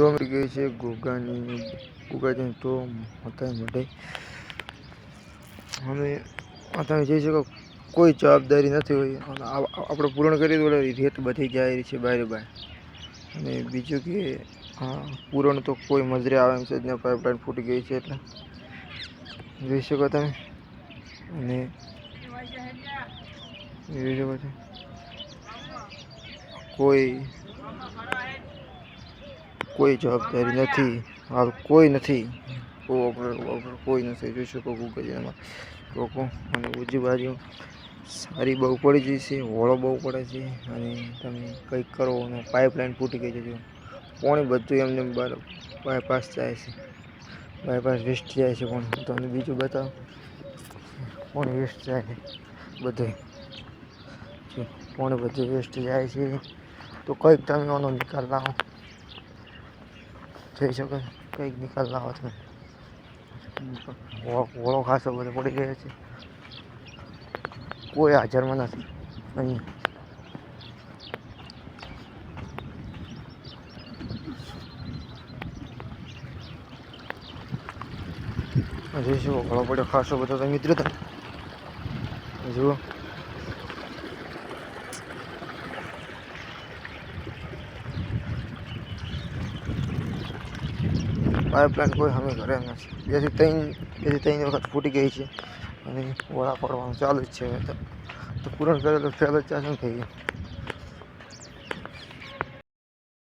મરી ગઈ છે ગુગાની તો માતા માટે અમે તમે જોઈ શકો કોઈ જવાબદારી નથી હોય અને આપણે પૂર્ણ કરી તો રેત બધી જાય છે બહાર અને બીજું કે પૂરણ તો કોઈ મજરે આવે એમ છે જ પાઇપલાઇન ફૂટી ગઈ છે એટલે જોઈ શકો તમે અને જોઈ શકો છો કોઈ જવાબદારી નથી હાલ કોઈ નથી કોઈ નથી જોઈ શકો ગૂગલમાં લોકો અને બીજી બાજુ સારી બહુ પડી જશે હોળો બહુ પડે છે અને તમે કંઈક કરો અને પાઇપલાઇન ફૂટી ગઈ છે પાણી બધું એમને બાયપાસ જાય છે બાયપાસ વેસ્ટ જાય છે પણ તમને બીજું બતાવો પાણી વેસ્ટ જાય છે બધું પાણી બધું વેસ્ટ જાય છે તો કંઈક તમે એનો નિકાલ લાવો થઈ શકે કંઈક નિકાલ લાવો તમે હોળો ખાસો બધો પડી ગયો છે કોઈ હાજરમાં નથી અહીં જોઈશું ઘણો પડ્યો ખાસો બધો તો મિત્રો તમે જુઓ પાઇપલાઇન કોઈ સામે ઘરે નથી બેથી ત્રણ વખત ફૂટી ગઈ છે અને વડા પડવાનું ચાલુ જ છે તો પૂરણ કરેલું ફેલ જ ચાલુ થઈ ગયું